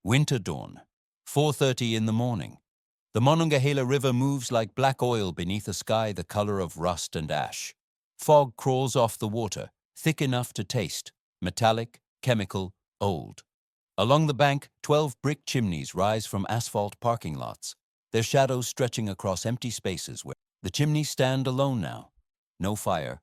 Winter dawn, 4:30 in the morning. The Monongahela River moves like black oil beneath a sky the color of rust and ash. Fog crawls off the water, thick enough to taste, metallic, chemical, old. Along the bank, 12 brick chimneys rise from asphalt parking lots, their shadows stretching across empty spaces where the chimneys stand alone now. No fire,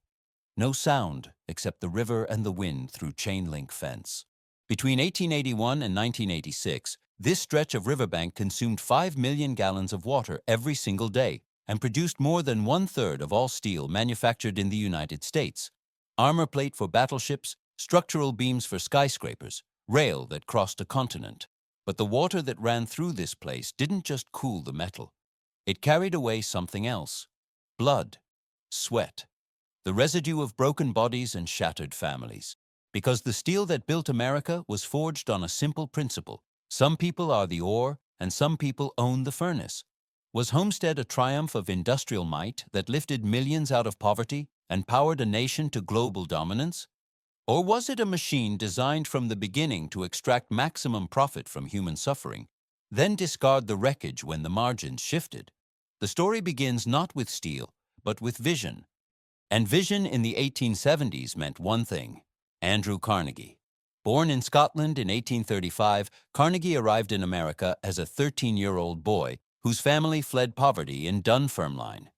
no sound except the river and the wind through chain-link fence. Between 1881 and 1986, this stretch of riverbank consumed 5 million gallons of water every single day and produced more than one-third of all steel manufactured in the United States. Armor plate for battleships, structural beams for skyscrapers, rail that crossed a continent. But the water that ran through this place didn't just cool the metal. It carried away something else: blood, sweat, the residue of broken bodies and shattered families. Because the steel that built America was forged on a simple principle: some people are the ore and some people own the furnace. Was Homestead a triumph of industrial might that lifted millions out of poverty and powered a nation to global dominance? Or was it a machine designed from the beginning to extract maximum profit from human suffering, then discard the wreckage when the margins shifted? The story begins not with steel, but with vision. And vision in the 1870s meant one thing: Andrew Carnegie. Born in Scotland in 1835, Carnegie arrived in America as a 13-year-old boy whose family fled poverty in Dunfermline.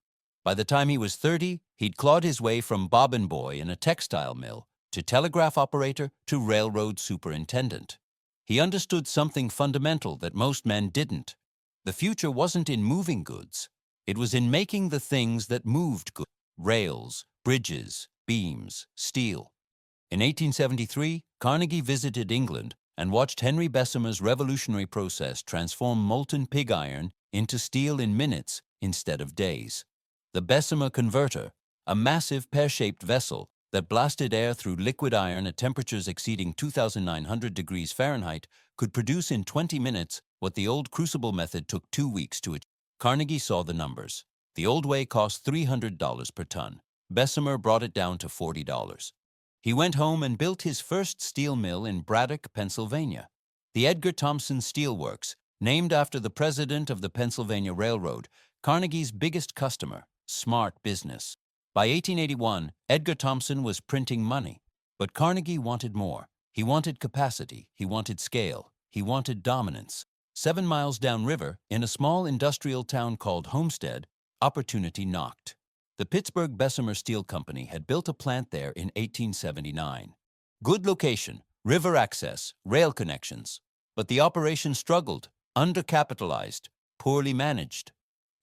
By the time he was 30, he'd clawed his way from bobbin boy in a textile mill to telegraph operator to railroad superintendent. He understood something fundamental that most men didn't. The future wasn't in moving goods. It was in making the things that moved goods: rails, bridges, beams, steel. In 1873, Carnegie visited England and watched Henry Bessemer's revolutionary process transform molten pig iron into steel in minutes instead of days. The Bessemer converter, a massive pear-shaped vessel that blasted air through liquid iron at temperatures exceeding 2,900 degrees Fahrenheit, could produce in 20 minutes what the old crucible method took 2 weeks to achieve. Carnegie saw the numbers. The old way cost $300 per ton. Bessemer brought it down to $40. He went home and built his first steel mill in Braddock, Pennsylvania. The Edgar Thomson Steel Works, named after the president of the Pennsylvania Railroad, Carnegie's biggest customer. Smart business. By 1881, Edgar Thomson was printing money. But Carnegie wanted more. He wanted capacity. He wanted scale. He wanted dominance. 7 miles downriver, in a small industrial town called Homestead, opportunity knocked. The Pittsburgh Bessemer Steel Company had built a plant there in 1879. Good location, river access, rail connections. But the operation struggled, undercapitalized, poorly managed.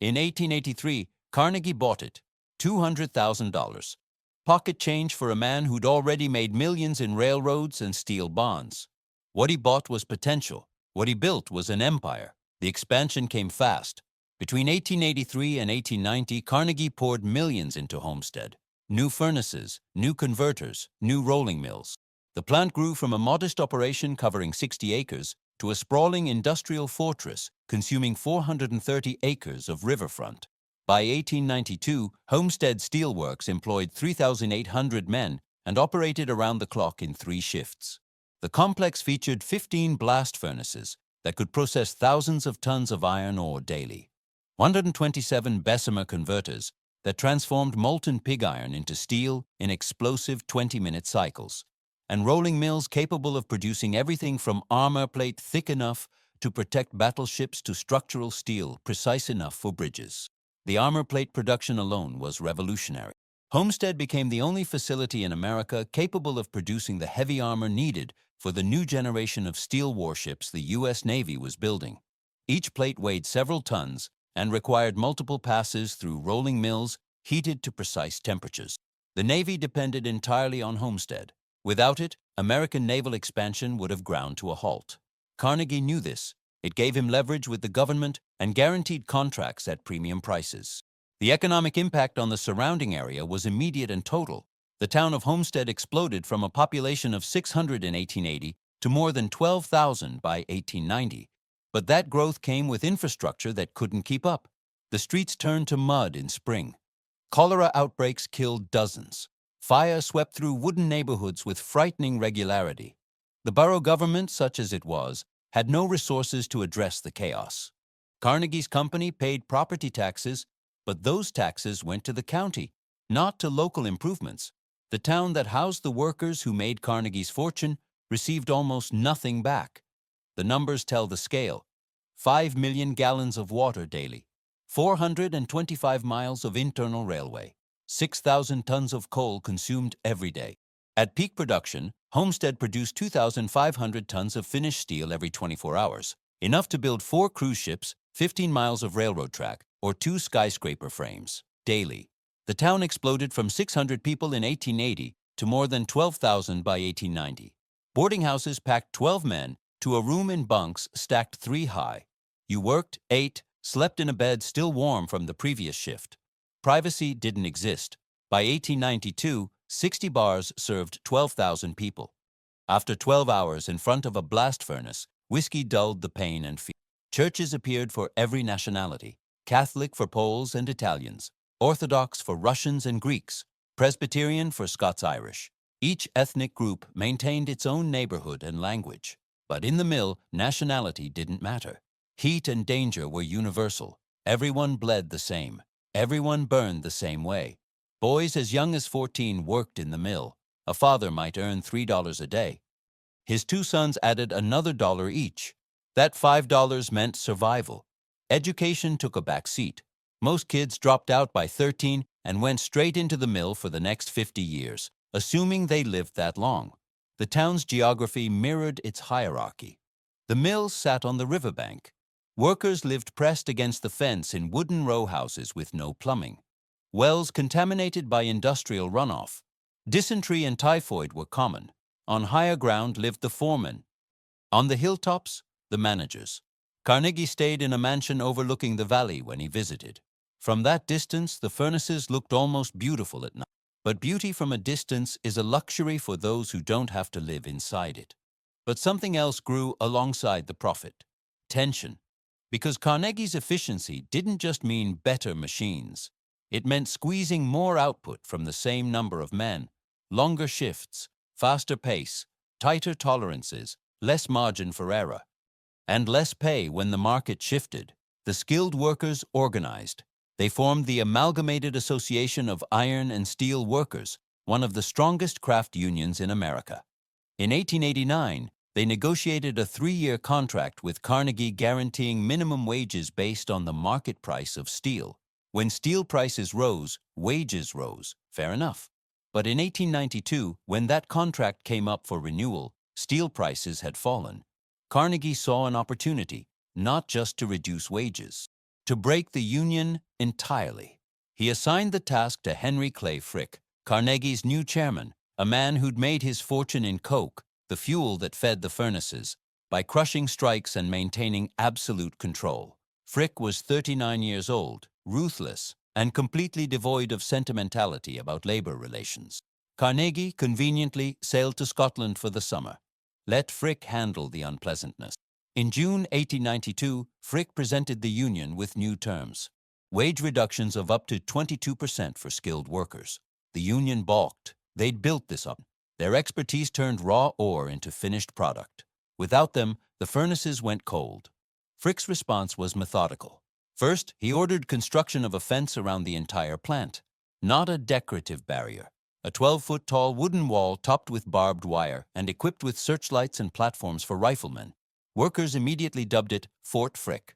In 1883, Carnegie bought it, $200,000. Pocket change for a man who'd already made millions in railroads and steel bonds. What he bought was potential. What he built was an empire. The expansion came fast. Between 1883 and 1890, Carnegie poured millions into Homestead. New furnaces, new converters, new rolling mills. The plant grew from a modest operation covering 60 acres to a sprawling industrial fortress consuming 430 acres of riverfront. By 1892, Homestead Steel Works employed 3,800 men and operated around the clock in 3 shifts. The complex featured 15 blast furnaces that could process thousands of tons of iron ore daily. 127 Bessemer converters that transformed molten pig iron into steel in explosive 20-minute cycles, and rolling mills capable of producing everything from armor plate thick enough to protect battleships to structural steel precise enough for bridges. The armor plate production alone was revolutionary. Homestead became the only facility in America capable of producing the heavy armor needed for the new generation of steel warships the U.S. Navy was building. Each plate weighed several tons and required multiple passes through rolling mills heated to precise temperatures. The Navy depended entirely on Homestead. Without it, American naval expansion would have ground to a halt. Carnegie knew this. It gave him leverage with the government and guaranteed contracts at premium prices. The economic impact on the surrounding area was immediate and total. The town of Homestead exploded from a population of 600 in 1880 to more than 12,000 by 1890. But that growth came with infrastructure that couldn't keep up. The streets turned to mud in spring. Cholera outbreaks killed dozens. Fire swept through wooden neighborhoods with frightening regularity. The borough government, such as it was, had no resources to address the chaos. Carnegie's company paid property taxes, but those taxes went to the county, not to local improvements. The town that housed the workers who made Carnegie's fortune received almost nothing back. The numbers tell the scale: 5 million gallons of water daily, 425 miles of internal railway, 6,000 tons of coal consumed every day. At peak production, Homestead produced 2,500 tons of finished steel every 24 hours, enough to build 4 cruise ships, 15 miles of railroad track, or 2 skyscraper frames, daily. The town exploded from 600 people in 1880 to more than 12,000 by 1890. Boarding houses packed 12 men to a room in bunks stacked 3 high. You worked, ate, slept in a bed still warm from the previous shift. Privacy didn't exist. By 1892, 60 bars served 12,000 people. After 12 hours in front of a blast furnace, whiskey dulled the pain and fear. Churches appeared for every nationality: Catholic for Poles and Italians, Orthodox for Russians and Greeks, Presbyterian for Scots-Irish. Each ethnic group maintained its own neighborhood and language. But in the mill, nationality didn't matter. Heat and danger were universal. Everyone bled the same. Everyone burned the same way. Boys as young as 14 worked in the mill. A father might earn $3 a day. His 2 sons added another $1 each. That $5 meant survival. Education took a back seat. Most kids dropped out by 13 and went straight into the mill for the next 50 years, assuming they lived that long. The town's geography mirrored its hierarchy. The mill sat on the riverbank. Workers lived pressed against the fence in wooden row houses with no plumbing. Wells contaminated by industrial runoff. Dysentery and typhoid were common. On higher ground lived the foremen. On the hilltops, the managers. Carnegie stayed in a mansion overlooking the valley when he visited. From that distance, the furnaces looked almost beautiful at night. But beauty from a distance is a luxury for those who don't have to live inside it. But something else grew alongside the profit: tension. Because Carnegie's efficiency didn't just mean better machines. It meant squeezing more output from the same number of men, longer shifts, faster pace, tighter tolerances, less margin for error, and less pay when the market shifted. The skilled workers organized. They formed the Amalgamated Association of Iron and Steel Workers, one of the strongest craft unions in America. In 1889, they negotiated a 3-year contract with Carnegie guaranteeing minimum wages based on the market price of steel. When steel prices rose, wages rose. Fair enough. But in 1892, when that contract came up for renewal, steel prices had fallen. Carnegie saw an opportunity, not just to reduce wages, to break the union entirely. He assigned the task to Henry Clay Frick, Carnegie's new chairman, a man who'd made his fortune in coke, the fuel that fed the furnaces, by crushing strikes and maintaining absolute control. Frick was 39 years old, ruthless, and completely devoid of sentimentality about labor relations. Carnegie conveniently sailed to Scotland for the summer. Let Frick handle the unpleasantness. In June 1892, Frick presented the union with new terms: wage reductions of up to 22% for skilled workers. The union balked. They'd built this up. Their expertise turned raw ore into finished product. Without them, the furnaces went cold. Frick's response was methodical. First, he ordered construction of a fence around the entire plant. Not a decorative barrier. A 12-foot-tall wooden wall topped with barbed wire and equipped with searchlights and platforms for riflemen. Workers immediately dubbed it Fort Frick.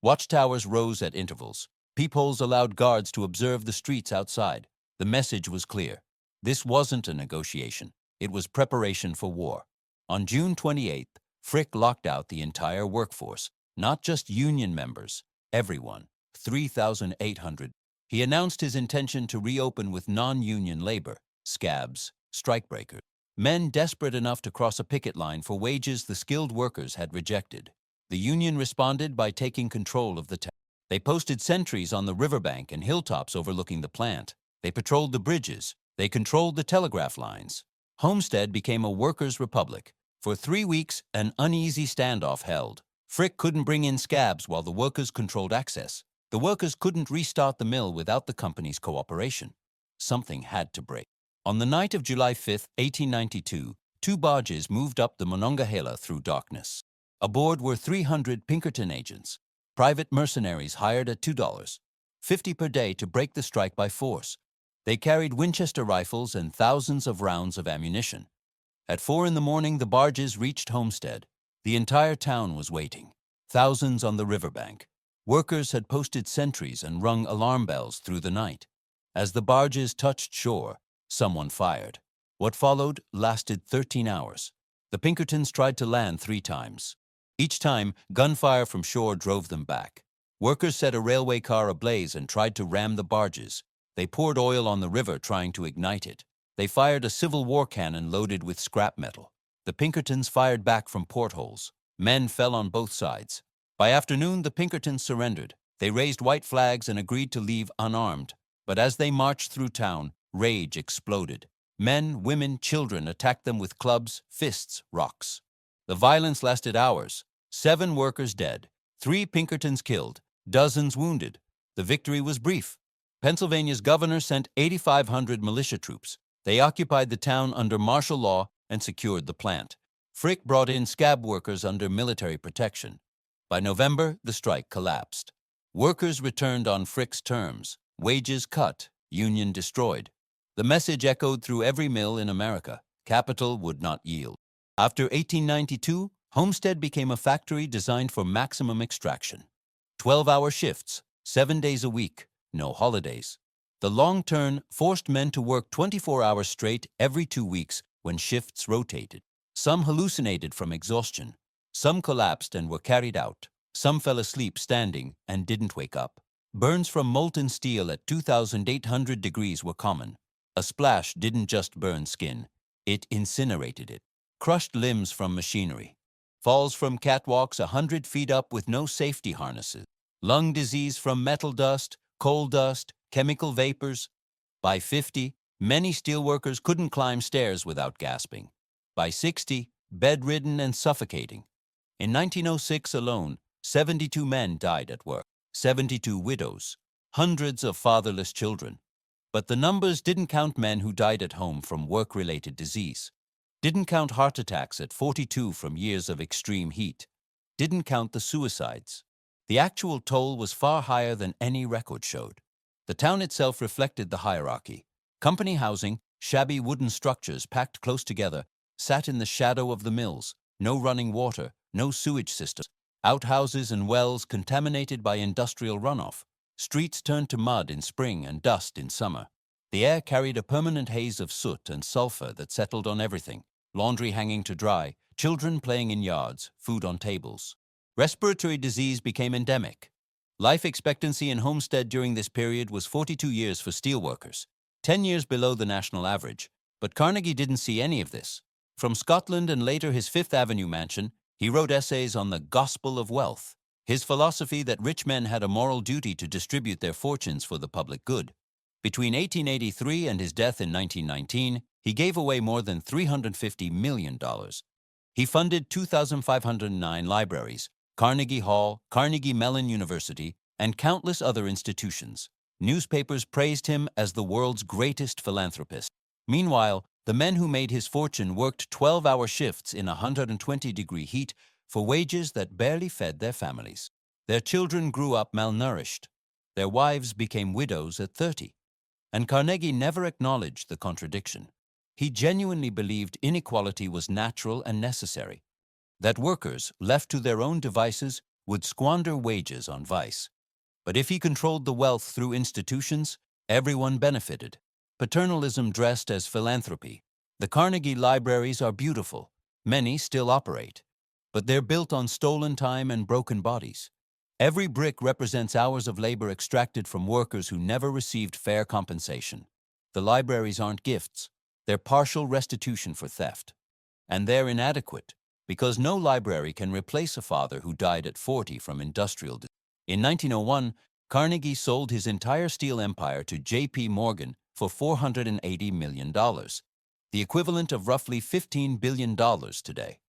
Watchtowers rose at intervals. Peepholes allowed guards to observe the streets outside. The message was clear. This wasn't a negotiation. It was preparation for war. On June 28th, Frick locked out the entire workforce, not just union members, everyone, 3,800. He announced his intention to reopen with non-union labor, scabs, strikebreakers, men desperate enough to cross a picket line for wages the skilled workers had rejected. The union responded by taking control of the town. They posted sentries on the riverbank and hilltops overlooking the plant. They patrolled the bridges. They controlled the telegraph lines. Homestead became a workers' republic. For 3 weeks, an uneasy standoff held. Frick couldn't bring in scabs while the workers controlled access. The workers couldn't restart the mill without the company's cooperation. Something had to break. On the night of July 5, 1892, 2 barges moved up the Monongahela through darkness. Aboard were 300 Pinkerton agents, private mercenaries hired at $2.50 per day to break the strike by force. They carried Winchester rifles and thousands of rounds of ammunition. At 4 in the morning, the barges reached Homestead. The entire town was waiting. Thousands on the riverbank. Workers had posted sentries and rung alarm bells through the night. As the barges touched shore, someone fired. What followed lasted 13 hours. The Pinkertons tried to land 3 times. Each time, gunfire from shore drove them back. Workers set a railway car ablaze and tried to ram the barges. They poured oil on the river trying to ignite it. They fired a Civil War cannon loaded with scrap metal. The Pinkertons fired back from portholes. Men fell on both sides. By afternoon, the Pinkertons surrendered. They raised white flags and agreed to leave unarmed. But as they marched through town, rage exploded. Men, women, children attacked them with clubs, fists, rocks. The violence lasted hours. 7 workers dead, 3 Pinkertons killed, dozens wounded. The victory was brief. Pennsylvania's governor sent 8,500 militia troops. They occupied the town under martial law and secured the plant. Frick brought in scab workers under military protection. By November, the strike collapsed. Workers returned on Frick's terms. Wages cut, union destroyed. The message echoed through every mill in America. Capital would not yield. After 1892, Homestead became a factory designed for maximum extraction. 12-hour shifts, 7 days a week, no holidays. The long turn forced men to work 24 hours straight every 2 weeks when shifts rotated. Some hallucinated from exhaustion. Some collapsed and were carried out. Some fell asleep standing and didn't wake up. Burns from molten steel at 2,800 degrees were common. A splash didn't just burn skin, it incinerated it. Crushed limbs from machinery. Falls from catwalks 100 feet up with no safety harnesses. Lung disease from metal dust, coal dust, chemical vapors. By 50, many steelworkers couldn't climb stairs without gasping. By 60, bedridden and suffocating. In 1906 alone, 72 men died at work, 72 widows, hundreds of fatherless children. But the numbers didn't count men who died at home from work-related disease. Didn't count heart attacks at 42 from years of extreme heat. Didn't count the suicides. The actual toll was far higher than any record showed. The town itself reflected the hierarchy. Company housing, shabby wooden structures packed close together, sat in the shadow of the mills. No running water, no sewage systems. Outhouses and wells contaminated by industrial runoff. Streets turned to mud in spring and dust in summer. The air carried a permanent haze of soot and sulfur that settled on everything. Laundry hanging to dry, children playing in yards, food on tables. Respiratory disease became endemic. Life expectancy in Homestead during this period was 42 years for steelworkers, 10 years below the national average. But Carnegie didn't see any of this. From Scotland and later his Fifth Avenue mansion, he wrote essays on the gospel of wealth, his philosophy that rich men had a moral duty to distribute their fortunes for the public good. Between 1883 and his death in 1919, he gave away more than $350 million. He funded 2,509 libraries, Carnegie Hall, Carnegie Mellon University, and countless other institutions. Newspapers praised him as the world's greatest philanthropist. Meanwhile, the men who made his fortune worked 12-hour shifts in 120-degree heat for wages that barely fed their families. Their children grew up malnourished. Their wives became widows at 30. And Carnegie never acknowledged the contradiction. He genuinely believed inequality was natural and necessary, that workers, left to their own devices, would squander wages on vice. But if he controlled the wealth through institutions, everyone benefited. Paternalism dressed as philanthropy. The Carnegie libraries are beautiful. Many still operate. But they're built on stolen time and broken bodies. Every brick represents hours of labor extracted from workers who never received fair compensation. The libraries aren't gifts. They're partial restitution for theft. And they're inadequate, because no library can replace a father who died at 40 from industrial disease. In 1901, Carnegie sold his entire steel empire to J.P. Morgan for $480 million, the equivalent of roughly $15 billion today.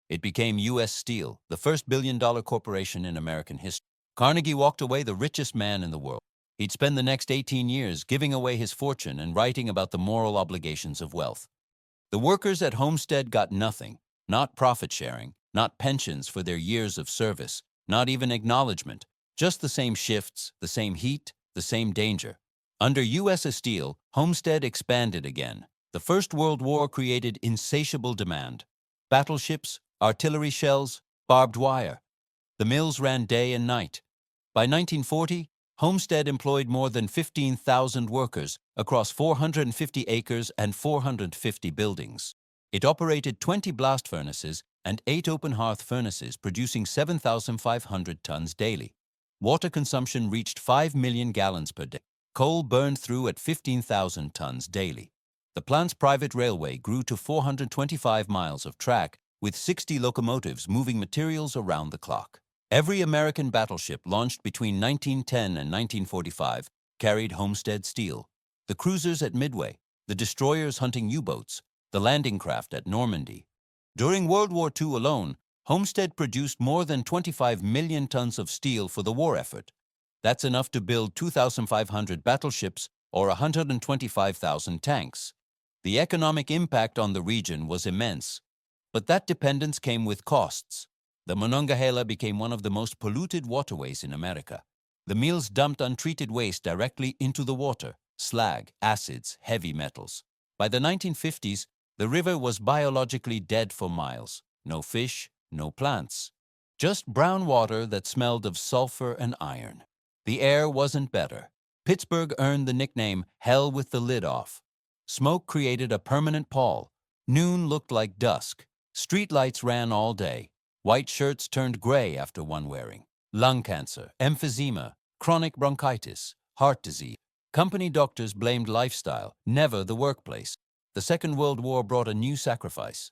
It became U.S. Steel, the first billion-dollar corporation in American history. Carnegie walked away the richest man in the world. He'd spend the next 18 years giving away his fortune and writing about the moral obligations of wealth. The workers at Homestead got nothing, not profit sharing, Not pensions for their years of service, not even acknowledgement, just the same shifts, the same heat, the same danger. Under U.S. Steel, Homestead expanded again. The First World War created insatiable demand. Battleships, artillery shells, barbed wire. The mills ran day and night. By 1940, Homestead employed more than 15,000 workers across 450 acres and 450 buildings. It operated 20 blast furnaces and 8 open hearth furnaces, producing 7,500 tons daily. Water consumption reached 5 million gallons per day. Coal burned through at 15,000 tons daily. The plant's private railway grew to 425 miles of track, with 60 locomotives moving materials around the clock. Every American battleship launched between 1910 and 1945 carried Homestead steel. The cruisers at Midway, the destroyers hunting U-boats, the landing craft at Normandy. During World War II alone, Homestead produced more than 25 million tons of steel for the war effort. That's enough to build 2,500 battleships or 125,000 tanks. The economic impact on the region was immense, but that dependence came with costs. The Monongahela became one of the most polluted waterways in America. The mills dumped untreated waste directly into the water: slag, acids, heavy metals. By the 1950s, the river was biologically dead for miles. No fish, no plants. Just brown water that smelled of sulfur and iron. The air wasn't better. Pittsburgh earned the nickname "Hell with the Lid Off." Smoke created a permanent pall. Noon looked like dusk. Streetlights ran all day. White shirts turned gray after one wearing. Lung cancer, emphysema, chronic bronchitis, heart disease. Company doctors blamed lifestyle, never the workplace. The Second World War brought a new sacrifice.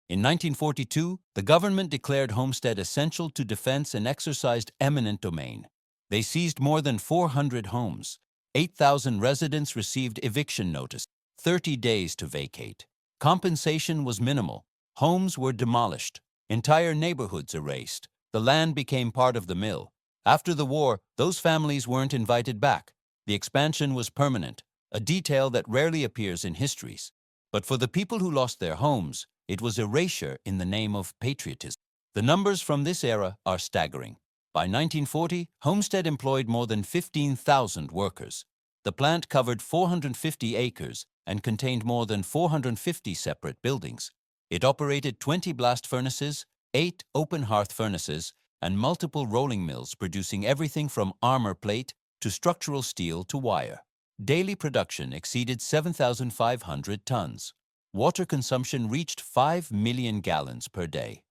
In 1942, the government declared Homestead essential to defense and exercised eminent domain. They seized more than 400 homes. 8,000 residents received eviction notice, 30 days to vacate. Compensation was minimal. Homes were demolished. Entire neighborhoods erased. The land became part of the mill. After the war, those families weren't invited back. The expansion was permanent, a detail that rarely appears in histories. But for the people who lost their homes, it was erasure in the name of patriotism. The numbers from this era are staggering. By 1940, Homestead employed more than 15,000 workers. The plant covered 450 acres and contained more than 450 separate buildings. It operated 20 blast furnaces, 8 open hearth furnaces, and multiple rolling mills producing everything from armor plate to structural steel to wire. Daily production exceeded 7,500 tons. Water consumption reached 5 million gallons per day.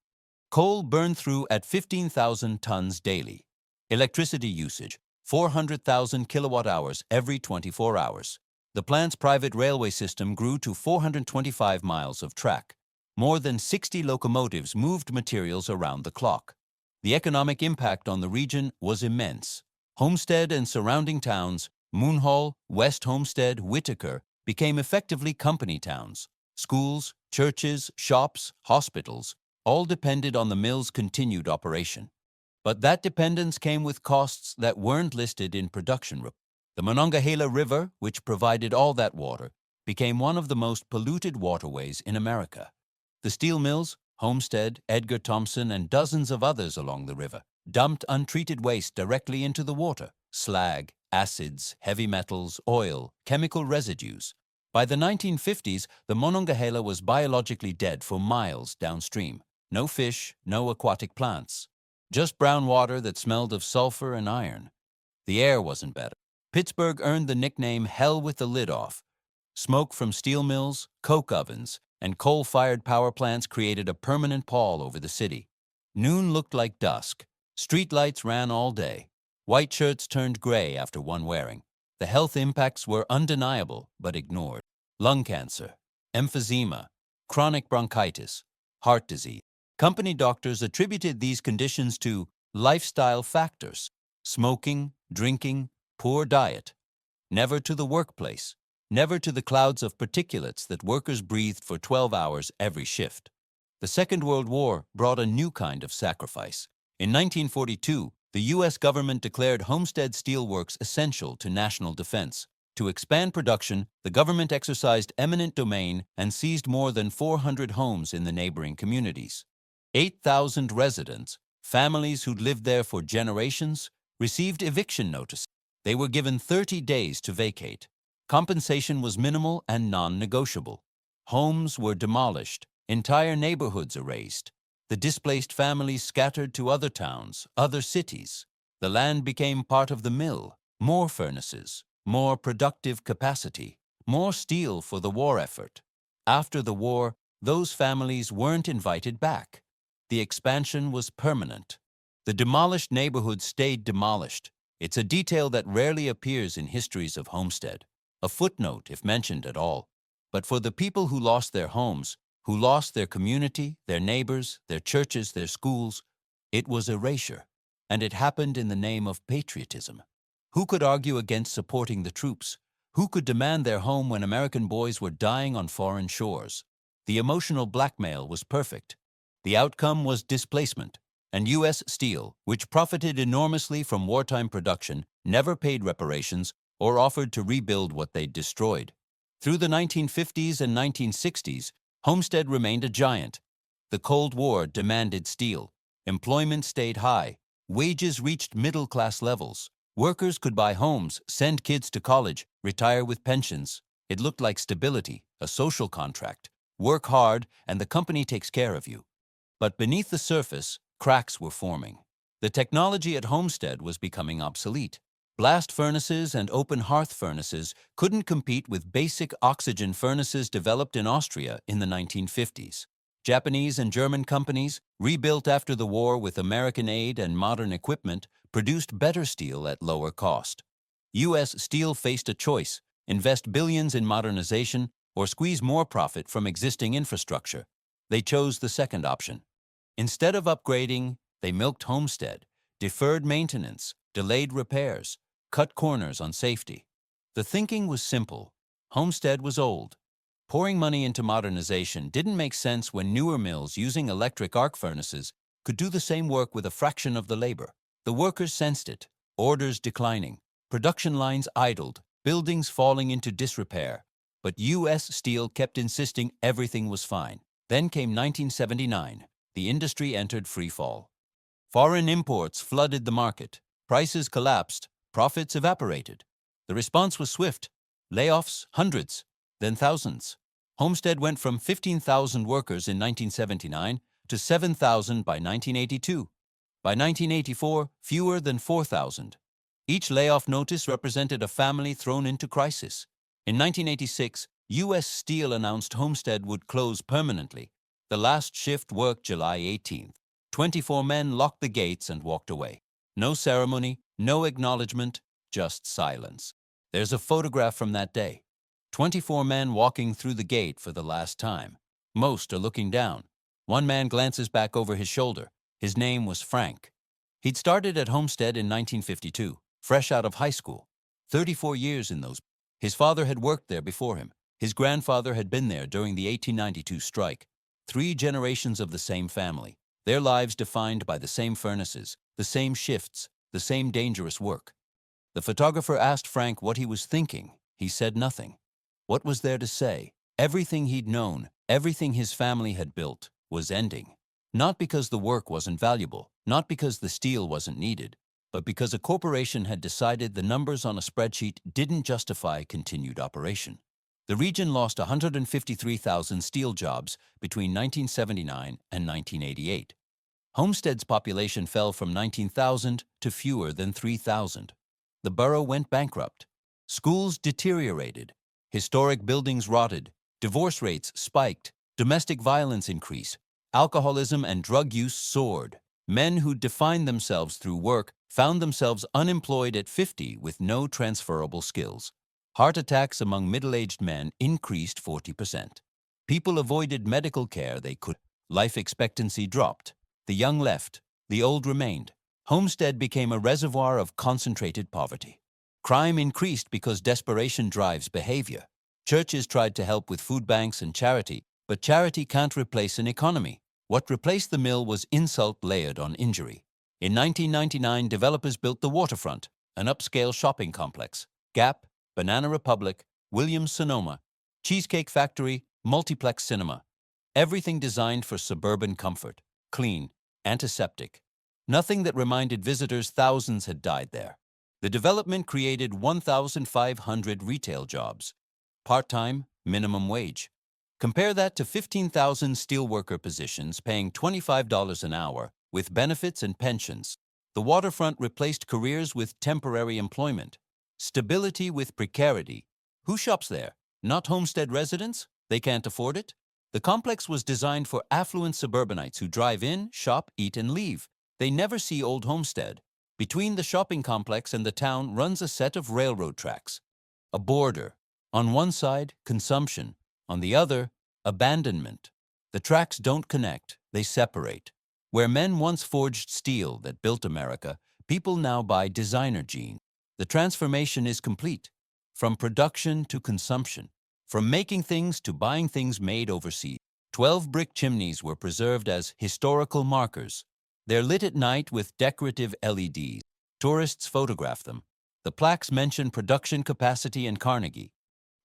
Coal burned through at 15,000 tons daily. Electricity usage, 400,000 kilowatt-hours every 24 hours. The plant's private railway system grew to 425 miles of track. More than 60 locomotives moved materials around the clock. The economic impact on the region was immense. Homestead and surrounding towns, Moonhall, West Homestead, Whitaker, became effectively company towns. Schools, churches, shops, hospitals, all depended on the mill's continued operation. But that dependence came with costs that weren't listed in production reports. The Monongahela River, which provided all that water, became one of the most polluted waterways in America. The steel mills, Homestead, Edgar Thomson, and dozens of others along the river, dumped untreated waste directly into the water: slag, acids, heavy metals, oil, chemical residues. By the 1950s, the Monongahela was biologically dead for miles downstream. No fish, no aquatic plants. Just brown water that smelled of sulfur and iron. The air wasn't better. Pittsburgh earned the nickname "Hell with the Lid Off." Smoke from steel mills, coke ovens, and coal-fired power plants created a permanent pall over the city. Noon looked like dusk. Streetlights ran all day. White shirts turned gray after one wearing. The health impacts were undeniable but ignored. Lung cancer, emphysema, chronic bronchitis, heart disease. Company doctors attributed these conditions to lifestyle factors: smoking, drinking, poor diet. Never to the workplace, never to the clouds of particulates that workers breathed for 12 hours every shift. The Second World War brought a new kind of sacrifice. In 1942, the U.S. government declared Homestead Steelworks essential to national defense. To expand production, the government exercised eminent domain and seized more than 400 homes in the neighboring communities. 8,000 residents, families who'd lived there for generations, received eviction notices. They were given 30 days to vacate. Compensation was minimal and non-negotiable. Homes were demolished, entire neighborhoods erased. The displaced families scattered to other towns, other cities. The land became part of the mill, more furnaces, more productive capacity, more steel for the war effort. After the war, those families weren't invited back. The expansion was permanent. The demolished neighborhoods stayed demolished. It's a detail that rarely appears in histories of Homestead, a footnote if mentioned at all. But for the people who lost their homes, who lost their community, their neighbors, their churches, their schools, it was erasure. And it happened in the name of patriotism. Who could argue against supporting the troops? Who could demand their home when American boys were dying on foreign shores? The emotional blackmail was perfect. The outcome was displacement, and U.S. Steel, which profited enormously from wartime production, never paid reparations or offered to rebuild what they'd destroyed. Through the 1950s and 1960s, Homestead remained a giant. The Cold War demanded steel. Employment stayed high. Wages reached middle-class levels. Workers could buy homes, send kids to college, retire with pensions. It looked like stability, a social contract. Work hard, and the company takes care of you. But beneath the surface, cracks were forming. The technology at Homestead was becoming obsolete. Blast furnaces and open hearth furnaces couldn't compete with basic oxygen furnaces developed in Austria in the 1950s. Japanese and German companies, rebuilt after the war with American aid and modern equipment, produced better steel at lower cost. U.S. Steel faced a choice: invest billions in modernization or squeeze more profit from existing infrastructure. They chose the second option. Instead of upgrading, they milked Homestead, deferred maintenance, delayed repairs, cut corners on safety. The thinking was simple. Homestead was old. Pouring money into modernization didn't make sense when newer mills using electric arc furnaces could do the same work with a fraction of the labor. The workers sensed it, orders declining, production lines idled, buildings falling into disrepair. But U.S. Steel kept insisting everything was fine. Then came 1979. The industry entered free fall. Foreign imports flooded the market. Prices collapsed. Profits evaporated. The response was swift. Layoffs, hundreds, then thousands. Homestead went from 15,000 workers in 1979 to 7,000 by 1982. By 1984, fewer than 4,000. Each layoff notice represented a family thrown into crisis. In 1986, U.S. Steel announced Homestead would close permanently. The last shift worked July 18th. 24 men locked the gates and walked away. No ceremony, no acknowledgement, just silence. There's a photograph from that day. 24 men walking through the gate for the last time. Most are looking down. One man glances back over his shoulder. His name was Frank. He'd started at Homestead in 1952, fresh out of high school. 34 years in those. His father had worked there before him. His grandfather had been there during the 1892 strike. 3 generations of the same family. Their lives defined by the same furnaces, the same shifts, the same dangerous work. The photographer asked Frank what he was thinking. He said nothing. What was there to say? Everything he'd known, everything his family had built, was ending. Not because the work wasn't valuable, not because the steel wasn't needed, but because a corporation had decided the numbers on a spreadsheet didn't justify continued operation. The region lost 153,000 steel jobs between 1979 and 1988. Homestead's population fell from 19,000 to fewer than 3,000. The borough went bankrupt. Schools deteriorated. Historic buildings rotted. Divorce rates spiked. Domestic violence increased. Alcoholism and drug use soared. Men who defined themselves through work found themselves unemployed at 50 with no transferable skills. Heart attacks among middle-aged men increased 40%. People avoided medical care they could. Life expectancy dropped. The young left. The old remained. Homestead became a reservoir of concentrated poverty. Crime increased because desperation drives behavior. Churches tried to help with food banks and charity, but charity can't replace an economy. What replaced the mill was insult layered on injury. In 1999, developers built the Waterfront, an upscale shopping complex. Gap, Banana Republic, Williams-Sonoma, Cheesecake Factory, multiplex cinema. Everything designed for suburban comfort. clean, antiseptic. Nothing that reminded visitors thousands had died there. The development created 1,500 retail jobs, part-time, minimum wage. Compare that to 15,000 steelworker positions paying $25 an hour with benefits and pensions. The waterfront replaced careers with temporary employment, stability with precarity. Who shops there? Not Homestead residents? They can't afford it? The complex was designed for affluent suburbanites who drive in, shop, eat, and leave. They never see Old Homestead. Between the shopping complex and the town runs a set of railroad tracks. A border. On one side, consumption. On the other, abandonment. The tracks don't connect, they separate. Where men once forged steel that built America, people now buy designer jeans. The transformation is complete. From production to consumption. From making things to buying things made overseas. 12 brick chimneys were preserved as historical markers. They're lit at night with decorative LEDs. Tourists photograph them. The plaques mention production capacity and Carnegie.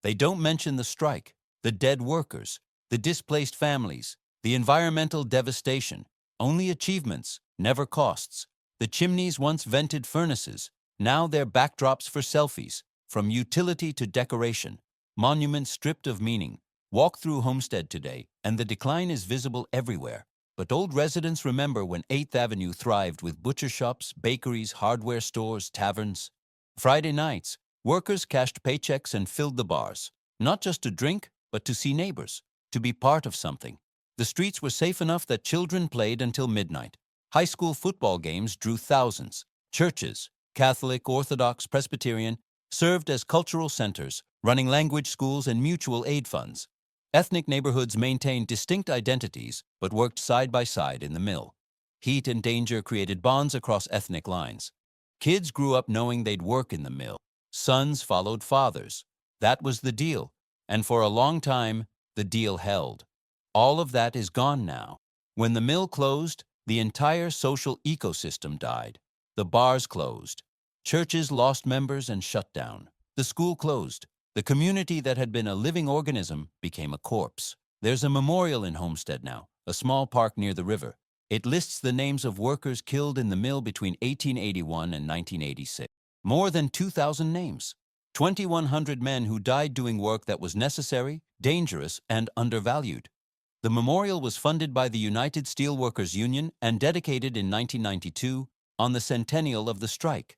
They don't mention the strike, the dead workers, the displaced families, the environmental devastation. Only achievements, never costs. The chimneys once vented furnaces. Now they're backdrops for selfies. From utility to decoration. Monuments stripped of meaning. Walk through Homestead today, and the decline is visible everywhere. But old residents remember when 8th Avenue thrived with butcher shops, bakeries, hardware stores, taverns. Friday nights, workers cashed paychecks and filled the bars, not just to drink, but to see neighbors, to be part of something. The streets were safe enough that children played until midnight. High school football games drew thousands. Churches, Catholic, Orthodox, Presbyterian, served as cultural centers, running language schools and mutual aid funds. Ethnic neighborhoods maintained distinct identities, but worked side by side in the mill. Heat and danger created bonds across ethnic lines. Kids grew up knowing they'd work in the mill. Sons followed fathers. That was the deal, and for a long time, the deal held. All of that is gone now. When the mill closed, the entire social ecosystem died. The bars closed. Churches lost members and shut down. The school closed. The community that had been a living organism became a corpse. There's a memorial in Homestead now, a small park near the river. It lists the names of workers killed in the mill between 1881 and 1986. More than 2,000 names. 2,100 men who died doing work that was necessary, dangerous, and undervalued. The memorial was funded by the United Steelworkers Union and dedicated in 1992 on the centennial of the strike.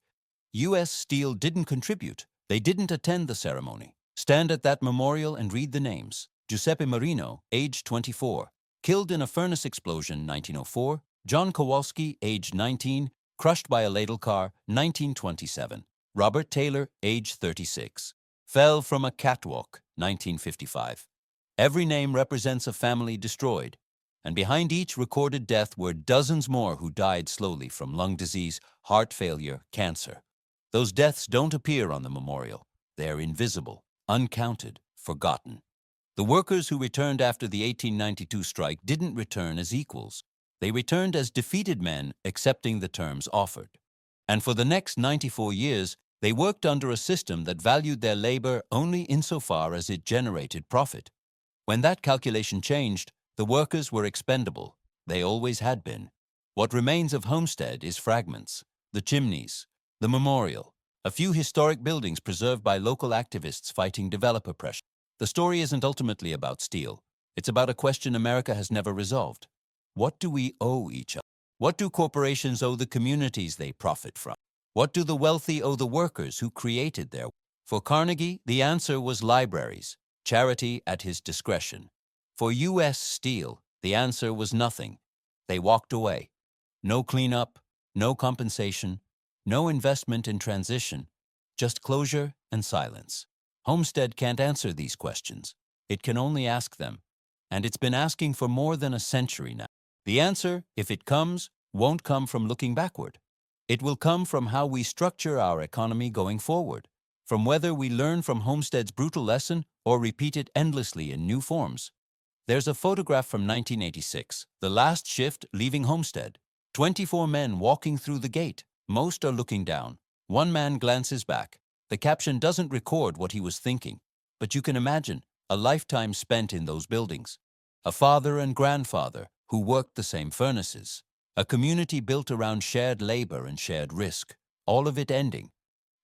U.S. Steel didn't contribute. They didn't attend the ceremony. Stand at that memorial and read the names. Giuseppe Marino, age 24, killed in a furnace explosion, 1904. John Kowalski, age 19, crushed by a ladle car, 1927. Robert Taylor, age 36, fell from a catwalk, 1955. Every name represents a family destroyed, and behind each recorded death were dozens more who died slowly from lung disease, heart failure, cancer. Those deaths don't appear on the memorial. They're invisible, uncounted, forgotten. The workers who returned after the 1892 strike didn't return as equals. They returned as defeated men accepting the terms offered. And for the next 94 years, they worked under a system that valued their labor only insofar as it generated profit. When that calculation changed, the workers were expendable. They always had been. What remains of Homestead is fragments, the chimneys, the memorial, a few historic buildings preserved by local activists fighting developer pressure. The story isn't ultimately about steel. It's about a question America has never resolved. What do we owe each other? What do corporations owe the communities they profit from? What do the wealthy owe the workers who created their? For Carnegie, the answer was libraries, charity at his discretion. For U.S. Steel, the answer was nothing. They walked away. No cleanup, no compensation, no investment in transition, just closure and silence. Homestead can't answer these questions. It can only ask them. And it's been asking for more than a century now. The answer, if it comes, won't come from looking backward. It will come from how we structure our economy going forward, from whether we learn from Homestead's brutal lesson or repeat it endlessly in new forms. There's a photograph from 1986, the last shift leaving Homestead. 24 men walking through the gate. Most are looking down. One man glances back. The caption doesn't record what he was thinking, but you can imagine a lifetime spent in those buildings. A father and grandfather who worked the same furnaces. A community built around shared labor and shared risk, all of it ending.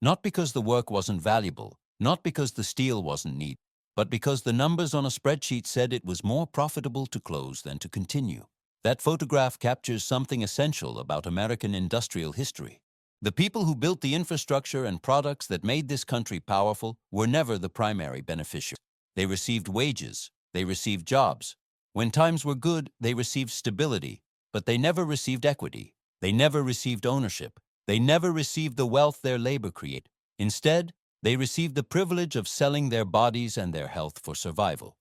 Not because the work wasn't valuable, not because the steel wasn't needed, but because the numbers on a spreadsheet said it was more profitable to close than to continue. That photograph captures something essential about American industrial history. The people who built the infrastructure and products that made this country powerful were never the primary beneficiaries. They received wages, they received jobs. When times were good, they received stability, but they never received equity. They never received ownership. They never received the wealth their labor created. Instead, they received the privilege of selling their bodies and their health for survival.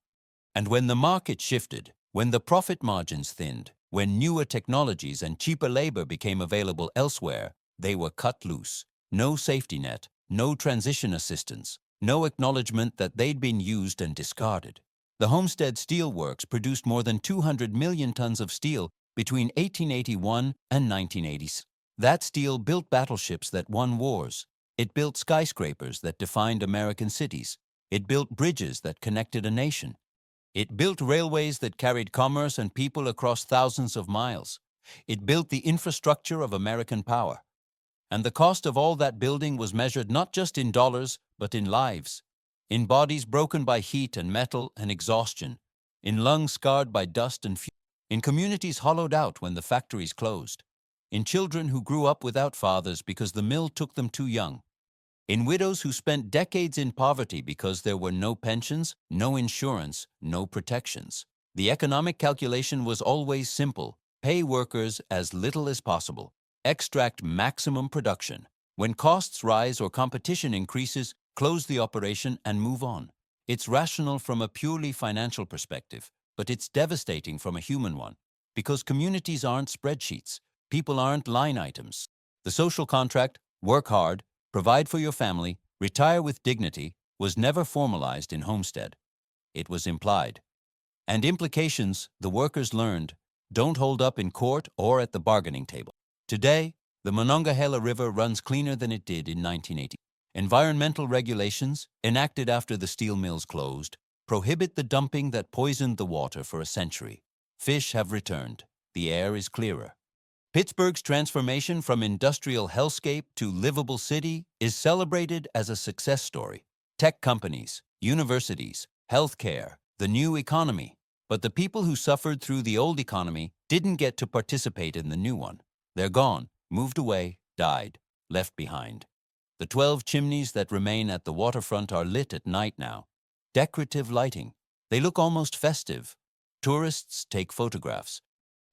And when the market shifted, when the profit margins thinned, when newer technologies and cheaper labor became available elsewhere, they were cut loose. No safety net, no transition assistance, no acknowledgement that they'd been used and discarded. The Homestead Steel Works produced more than 200 million tons of steel between 1881 and 1980s. That steel built battleships that won wars. It built skyscrapers that defined American cities. It built bridges that connected a nation. It built railways that carried commerce and people across thousands of miles. It built the infrastructure of American power. And the cost of all that building was measured not just in dollars, but in lives, in bodies broken by heat and metal and exhaustion, in lungs scarred by dust and fuel, in communities hollowed out when the factories closed, in children who grew up without fathers because the mill took them too young, in widows who spent decades in poverty because there were no pensions, no insurance, no protections. The economic calculation was always simple: pay workers as little as possible. Extract maximum production. When costs rise or competition increases, close the operation and move on. It's rational from a purely financial perspective, but it's devastating from a human one, because communities aren't spreadsheets. People aren't line items. The social contract, work hard, provide for your family, retire with dignity, was never formalized in Homestead. It was implied. And implications, the workers learned, don't hold up in court or at the bargaining table. Today, the Monongahela River runs cleaner than it did in 1980. Environmental regulations, enacted after the steel mills closed, prohibit the dumping that poisoned the water for a century. Fish have returned. The air is clearer. Pittsburgh's transformation from industrial hellscape to livable city is celebrated as a success story. Tech companies, universities, healthcare, the new economy. But the people who suffered through the old economy didn't get to participate in the new one. They're gone, moved away, died, left behind. The 12 chimneys that remain at the waterfront are lit at night now. Decorative lighting. They look almost festive. Tourists take photographs.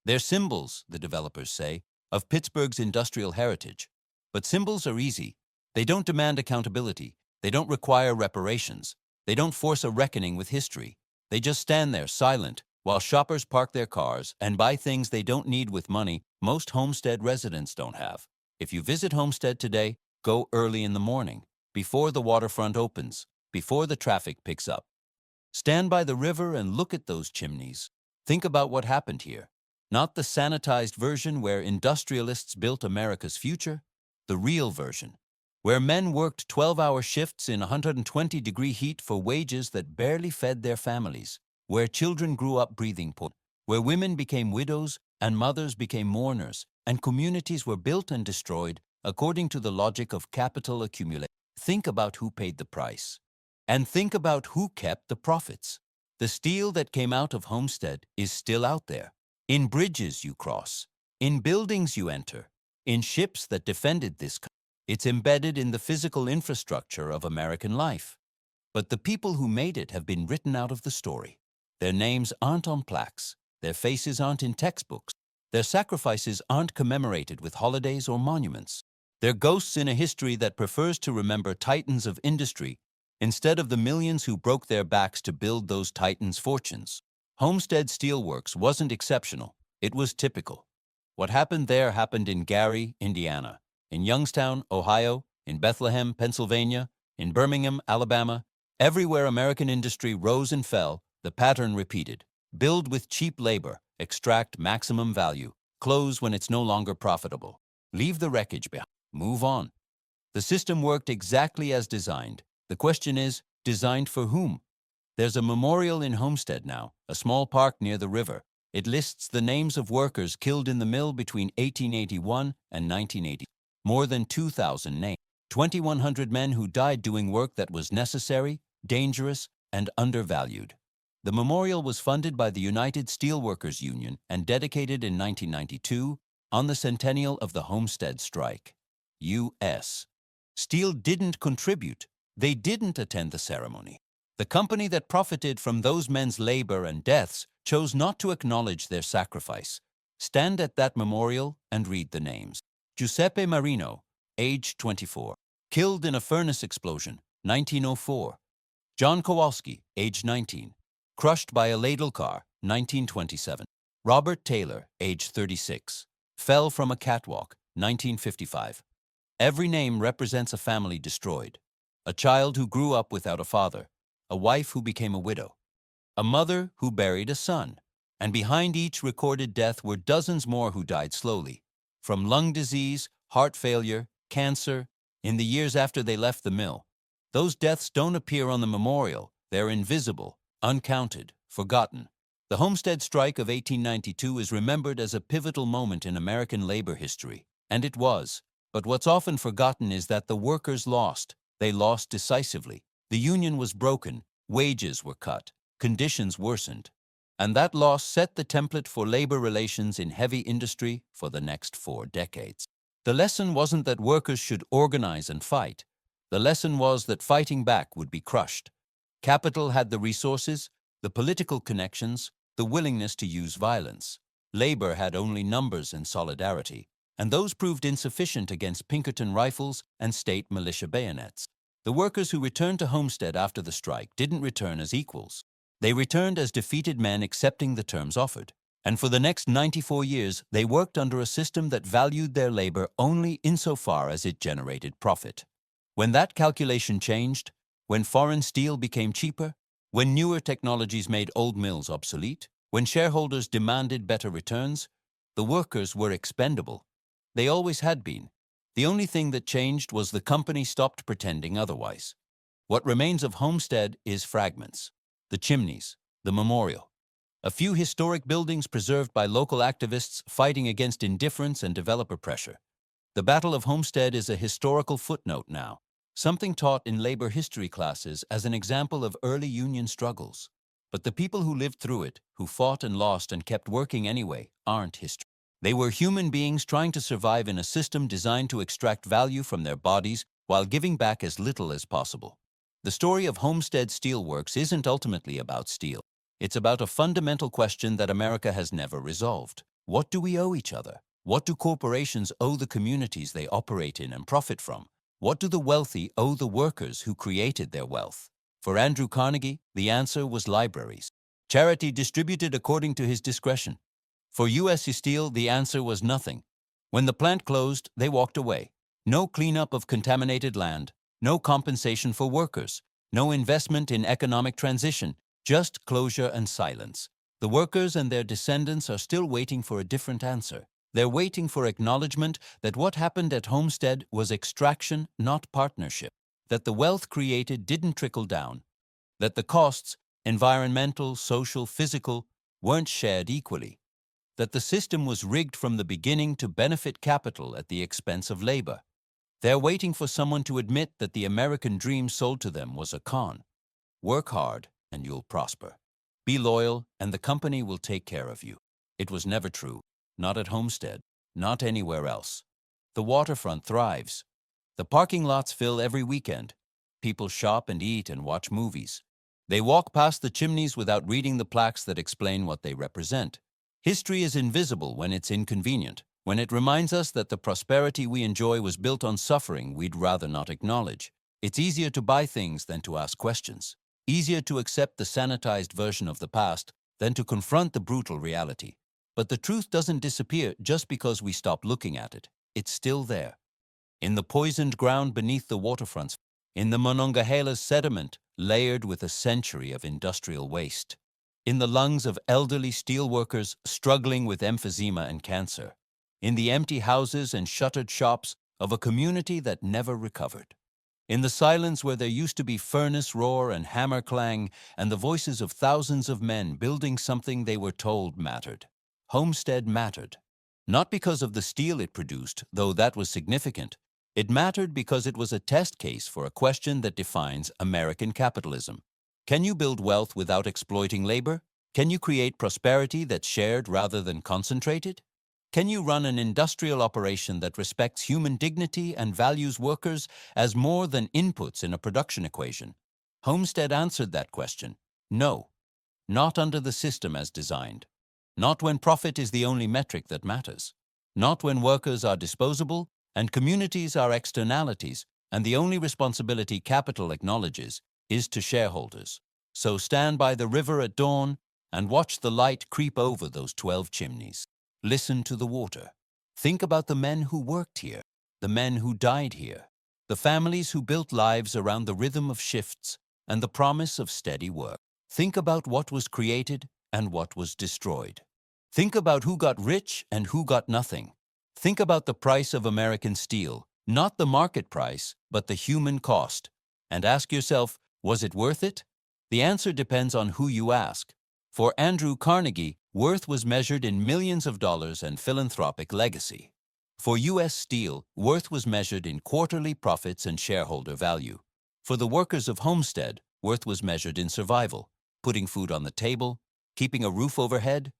They're symbols, the developers say, of Pittsburgh's industrial heritage. But symbols are easy. They don't demand accountability. They don't require reparations. They don't force a reckoning with history. They just stand there silent while shoppers park their cars and buy things they don't need with money most Homestead residents don't have. If you visit Homestead today, go early in the morning, before the waterfront opens, before the traffic picks up. Stand by the river and look at those chimneys. Think about what happened here. Not the sanitized version where industrialists built America's future, the real version, where men worked 12-hour shifts in 120-degree heat for wages that barely fed their families, where children grew up breathing poison, where women became widows and mothers became mourners, and communities were built and destroyed according to the logic of capital accumulation. Think about who paid the price. And think about who kept the profits. The steel that came out of Homestead is still out there. In bridges you cross, in buildings you enter, in ships that defended this country. It's embedded in the physical infrastructure of American life. But the people who made it have been written out of the story. Their names aren't on plaques. Their faces aren't in textbooks. Their sacrifices aren't commemorated with holidays or monuments. They're ghosts in a history that prefers to remember titans of industry instead of the millions who broke their backs to build those titans' fortunes. Homestead Steel Works wasn't exceptional. It was typical. What happened there happened in Gary, Indiana, in Youngstown, Ohio, in Bethlehem, Pennsylvania, in Birmingham, Alabama. Everywhere American industry rose and fell, the pattern repeated. Build with cheap labor, extract maximum value, close when it's no longer profitable. Leave the wreckage behind. Move on. The system worked exactly as designed. The question is, designed for whom? There's a memorial in Homestead now, a small park near the river, It lists the names of workers killed in the mill between 1881 and 1980. More than 2,000 names. 2,100 men who died doing work that was necessary, dangerous, and undervalued. The memorial was funded by the United Steelworkers Union and dedicated in 1992 on the centennial of the Homestead strike. U.S. Steel didn't contribute. They didn't attend the ceremony. The company that profited from those men's labor and deaths chose not to acknowledge their sacrifice. Stand at that memorial and read the names. Giuseppe Marino, age 24, killed in a furnace explosion, 1904. John Kowalski, age 19, crushed by a ladle car, 1927. Robert Taylor, age 36, fell from a catwalk, 1955. Every name represents a family destroyed, a child who grew up without a father, a wife who became a widow, a mother who buried a son, and behind each recorded death were dozens more who died slowly, from lung disease, heart failure, cancer, in the years after they left the mill. Those deaths don't appear on the memorial. They're invisible, uncounted, forgotten. The Homestead strike of 1892 is remembered as a pivotal moment in American labor history, and it was. But what's often forgotten is that the workers lost. They lost decisively. The union was broken, wages were cut, conditions worsened. And that loss set the template for labor relations in heavy industry for the next 4 decades. The lesson wasn't that workers should organize and fight. The lesson was that fighting back would be crushed. Capital had the resources, the political connections, the willingness to use violence. Labor had only numbers and solidarity, and those proved insufficient against Pinkerton rifles and state militia bayonets. The workers who returned to Homestead after the strike didn't return as equals. They returned as defeated men accepting the terms offered. And for the next 94 years, they worked under a system that valued their labor only insofar as it generated profit. When that calculation changed, when foreign steel became cheaper, when newer technologies made old mills obsolete, when shareholders demanded better returns, the workers were expendable. They always had been. The only thing that changed was the company stopped pretending otherwise. What remains of Homestead is fragments: the chimneys, the memorial, a few historic buildings preserved by local activists fighting against indifference and developer pressure. The Battle of Homestead is a historical footnote now, something taught in labor history classes as an example of early union struggles. But the people who lived through it, who fought and lost and kept working anyway, aren't history. They were human beings trying to survive in a system designed to extract value from their bodies while giving back as little as possible. The story of Homestead Steelworks isn't ultimately about steel. It's about a fundamental question that America has never resolved. What do we owe each other? What do corporations owe the communities they operate in and profit from? What do the wealthy owe the workers who created their wealth? For Andrew Carnegie, the answer was libraries. Charity distributed according to his discretion. For U.S. Steel, the answer was nothing. When the plant closed, they walked away. No cleanup of contaminated land, no compensation for workers, no investment in economic transition, just closure and silence. The workers and their descendants are still waiting for a different answer. They're waiting for acknowledgement that what happened at Homestead was extraction, not partnership, that the wealth created didn't trickle down, that the costs, environmental, social, physical, weren't shared equally, that the system was rigged from the beginning to benefit capital at the expense of labor. They're waiting for someone to admit that the American dream sold to them was a con. Work hard and you'll prosper. Be loyal and the company will take care of you. It was never true. Not at Homestead. Not anywhere else. The waterfront thrives. The parking lots fill every weekend. People shop and eat and watch movies. They walk past the chimneys without reading the plaques that explain what they represent. History is invisible when it's inconvenient, when it reminds us that the prosperity we enjoy was built on suffering we'd rather not acknowledge. It's easier to buy things than to ask questions. Easier to accept the sanitized version of the past than to confront the brutal reality. But the truth doesn't disappear just because we stop looking at it. It's still there. In the poisoned ground beneath the waterfronts, in the Monongahela's sediment layered with a century of industrial waste, in the lungs of elderly steelworkers struggling with emphysema and cancer, in the empty houses and shuttered shops of a community that never recovered, In the silence where there used to be furnace roar and hammer clang and the voices of thousands of men building something they were told mattered. Homestead mattered. Not because of the steel it produced, though that was significant. It mattered because it was a test case for a question that defines American capitalism. Can you build wealth without exploiting labor? Can you create prosperity that's shared rather than concentrated? Can you run an industrial operation that respects human dignity and values workers as more than inputs in a production equation? Homestead answered that question. No, not under the system as designed. Not when profit is the only metric that matters. Not when workers are disposable and communities are externalities, and the only responsibility capital acknowledges is to shareholders. So stand by the river at dawn and watch the light creep over those 12 chimneys. Listen to the water. Think about the men who worked here, the men who died here, the families who built lives around the rhythm of shifts and the promise of steady work. Think about what was created and what was destroyed. Think about who got rich and who got nothing. Think about the price of American steel, not the market price, but the human cost. And ask yourself, was it worth it? The answer depends on who you ask. For Andrew Carnegie, worth was measured in millions of dollars and philanthropic legacy. For U.S. Steel, worth was measured in quarterly profits and shareholder value. For the workers of Homestead, worth was measured in survival, putting food on the table, keeping a roof overhead,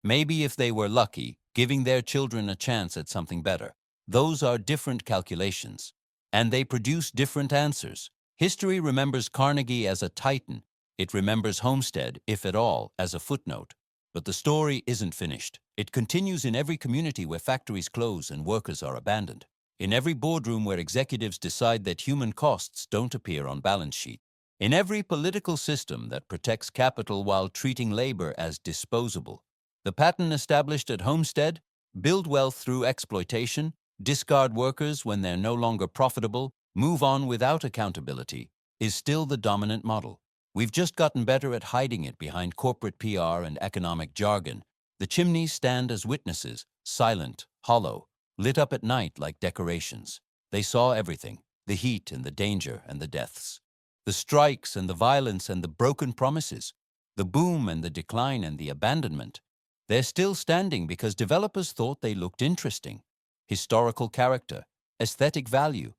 maybe if they were lucky, giving their children a chance at something better. Those are different calculations, and they produce different answers. History remembers Carnegie as a titan. It remembers Homestead, if at all, as a footnote. But the story isn't finished. It continues in every community where factories close and workers are abandoned. In every boardroom where executives decide that human costs don't appear on balance sheet. In every political system that protects capital while treating labor as disposable. The pattern established at Homestead, build wealth through exploitation, discard workers when they're no longer profitable, move on without accountability, is still the dominant model. We've just gotten better at hiding it behind corporate PR and economic jargon. The chimneys stand as witnesses, silent, hollow, lit up at night like decorations. They saw everything, the heat and the danger and the deaths, the strikes and the violence and the broken promises, the boom and the decline and the abandonment. They're still standing because developers thought they looked interesting, historical character, aesthetic value.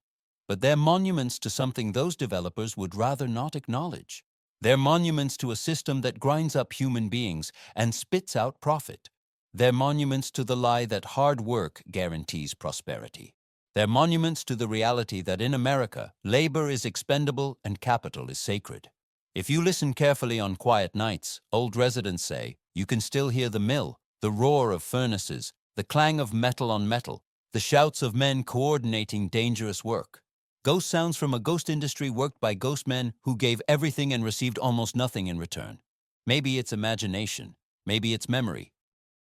But they're monuments to something those developers would rather not acknowledge. They're monuments to a system that grinds up human beings and spits out profit. They're monuments to the lie that hard work guarantees prosperity. They're monuments to the reality that in America, labor is expendable and capital is sacred. If you listen carefully on quiet nights, old residents say, you can still hear the mill, the roar of furnaces, the clang of metal on metal, the shouts of men coordinating dangerous work. Ghost sounds from a ghost industry worked by ghost men who gave everything and received almost nothing in return. Maybe it's imagination, maybe it's memory,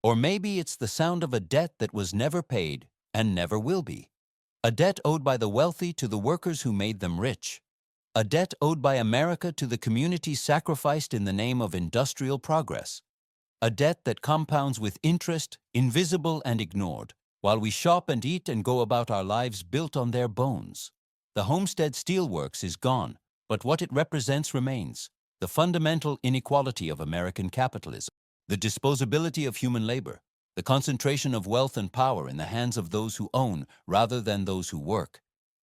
or maybe it's the sound of a debt that was never paid and never will be. A debt owed by the wealthy to the workers who made them rich. A debt owed by America to the communities sacrificed in the name of industrial progress. A debt that compounds with interest, invisible and ignored, while we shop and eat and go about our lives built on their bones. The Homestead Steelworks is gone, but what it represents remains. The fundamental inequality of American capitalism, the disposability of human labor, the concentration of wealth and power in the hands of those who own rather than those who work.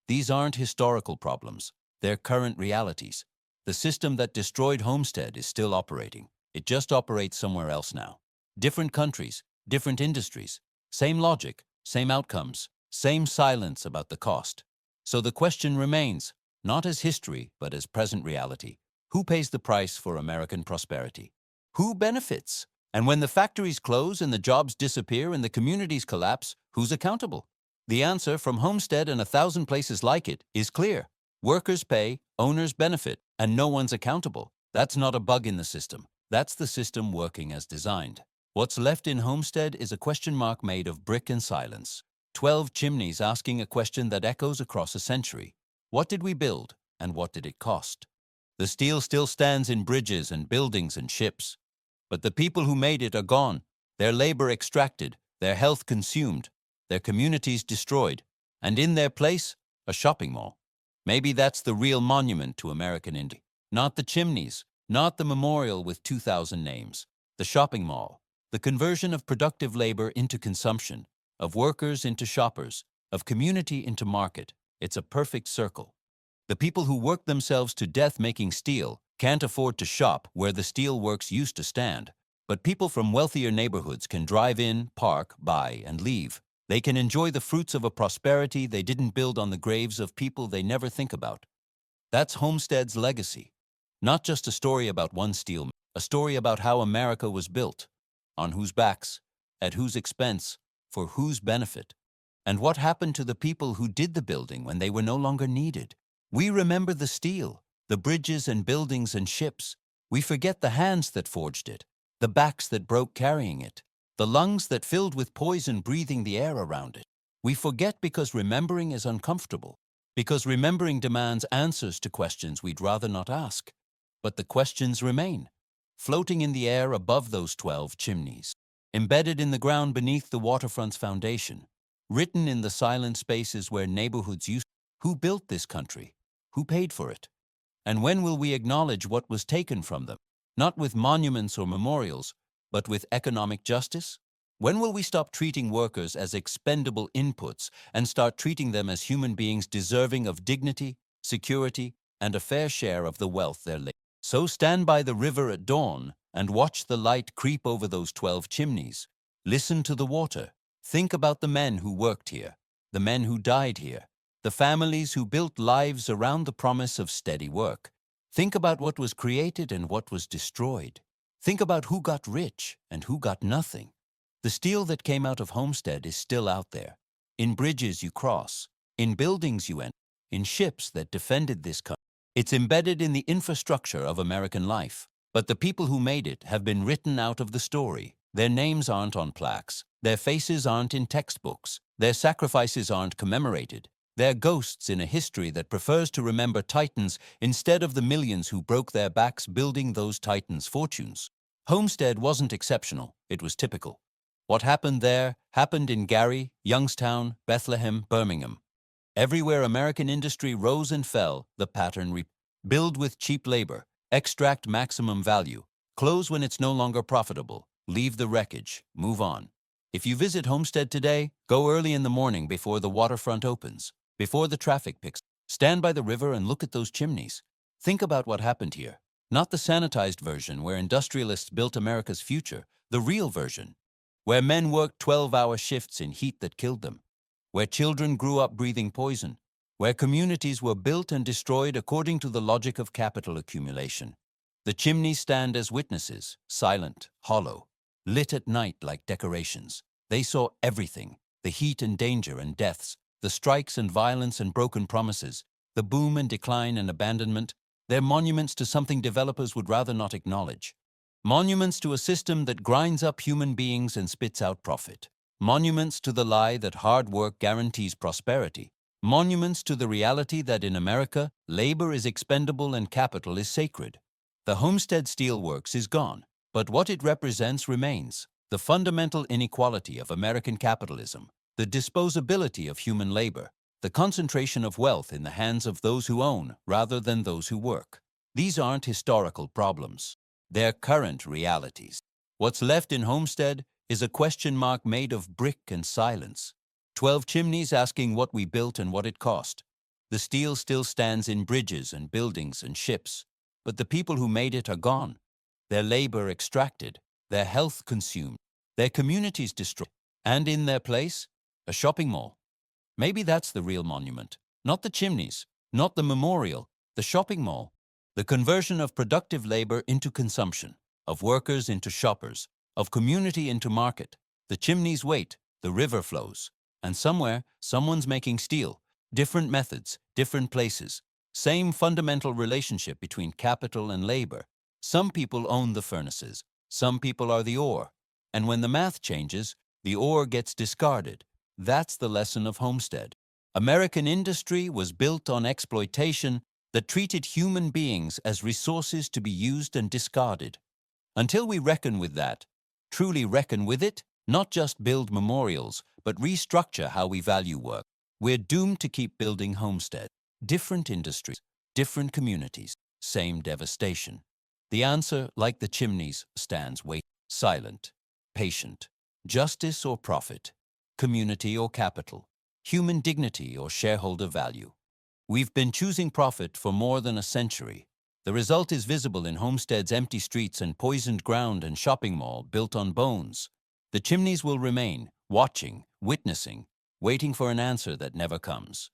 These aren't historical problems. They're current realities. The system that destroyed Homestead is still operating. It just operates somewhere else now. Different countries, different industries, same logic, same outcomes, same silence about the cost. So the question remains, not as history, but as present reality. Who pays the price for American prosperity? Who benefits? And when the factories close and the jobs disappear and the communities collapse, who's accountable? The answer from Homestead and 1,000 places like it is clear. Workers pay, owners benefit, and no one's accountable. That's not a bug in the system. That's the system working as designed. What's left in Homestead is a question mark made of brick and silence. 12 chimneys asking a question that echoes across a century. What did we build, and what did it cost? The steel still stands in bridges and buildings and ships. But the people who made it are gone, their labor extracted, their health consumed, their communities destroyed, and in their place, a shopping mall. Maybe that's the real monument to American industry. Not the chimneys, not the memorial with 2,000 names, the shopping mall, the conversion of productive labor into consumption, of workers into shoppers, of community into market. It's a perfect circle. The people who work themselves to death making steel can't afford to shop where the steel works used to stand, but people from wealthier neighborhoods can drive in, park, buy, and leave. They can enjoy the fruits of a prosperity they didn't build on the graves of people they never think about. That's Homestead's legacy. Not just a story about one steel mill, a story about how America was built, on whose backs, at whose expense, for whose benefit, and what happened to the people who did the building when they were no longer needed. We remember the steel, the bridges and buildings and ships. We forget the hands that forged it, the backs that broke carrying it, the lungs that filled with poison breathing the air around it. We forget because remembering is uncomfortable, because remembering demands answers to questions we'd rather not ask. But the questions remain, floating in the air above those 12 chimneys, embedded in the ground beneath the waterfront's foundation, written in the silent spaces where neighborhoods used. Who built this country? Who paid for it? And when will we acknowledge what was taken from them? Not with monuments or memorials, but with economic justice? When will we stop treating workers as expendable inputs and start treating them as human beings deserving of dignity, security, and a fair share of the wealth they're laboring? So stand by the river at dawn and watch the light creep over those 12 chimneys. Listen to the water. Think about the men who worked here, the men who died here, the families who built lives around the promise of steady work. Think about what was created and what was destroyed. Think about who got rich and who got nothing. The steel that came out of Homestead is still out there, in bridges you cross, in buildings you enter, in ships that defended this country. It's embedded in the infrastructure of American life. But the people who made it have been written out of the story. Their names aren't on plaques. Their faces aren't in textbooks. Their sacrifices aren't commemorated. They're ghosts in a history that prefers to remember titans instead of the millions who broke their backs building those titans' fortunes. Homestead wasn't exceptional, it was typical. What happened there happened in Gary, Youngstown, Bethlehem, Birmingham. Everywhere American industry rose and fell, the pattern repeated. Build with cheap labor, extract maximum value, close when it's no longer profitable, leave the wreckage, move on. If you visit Homestead today, go early in the morning before the waterfront opens. Before the traffic picks up, stand by the river and look at those chimneys. Think about what happened here. Not the sanitized version where industrialists built America's future, the real version, where men worked 12-hour shifts in heat that killed them, where children grew up breathing poison, where communities were built and destroyed according to the logic of capital accumulation. The chimneys stand as witnesses, silent, hollow, lit at night like decorations. They saw everything, the heat and danger and deaths, the strikes and violence and broken promises, the boom and decline and abandonment. They're monuments to something developers would rather not acknowledge. Monuments to a system that grinds up human beings and spits out profit. Monuments to the lie that hard work guarantees prosperity. Monuments to the reality that in America, labor is expendable and capital is sacred. The Homestead Steelworks is gone, but what it represents remains. The fundamental inequality of American capitalism, the disposability of human labor, the concentration of wealth in the hands of those who own rather than those who work. These aren't historical problems. They're current realities. What's left in Homestead is a question mark made of brick and silence. 12 chimneys asking what we built and what it cost. The steel still stands in bridges and buildings and ships, but the people who made it are gone. Their labor extracted, their health consumed, their communities destroyed, and in their place, a shopping mall. Maybe that's the real monument. Not the chimneys, not the memorial, the shopping mall. The conversion of productive labor into consumption, of workers into shoppers, of community into market. The chimneys wait, the river flows, and somewhere, someone's making steel. Different methods, different places. Same fundamental relationship between capital and labor. Some people own the furnaces, some people are the ore. And when the math changes, the ore gets discarded. That's the lesson of Homestead. American industry was built on exploitation that treated human beings as resources to be used and discarded. Until we reckon with that, truly reckon with it, not just build memorials, but restructure how we value work, we're doomed to keep building Homestead. Different industries, different communities, same devastation. The answer, like the chimneys, stands silent, patient. Justice or profit, community or capital, human dignity or shareholder value. We've been choosing profit for more than a century. The result is visible in Homestead's empty streets and poisoned ground and shopping mall built on bones. The chimneys will remain, watching, witnessing, waiting for an answer that never comes.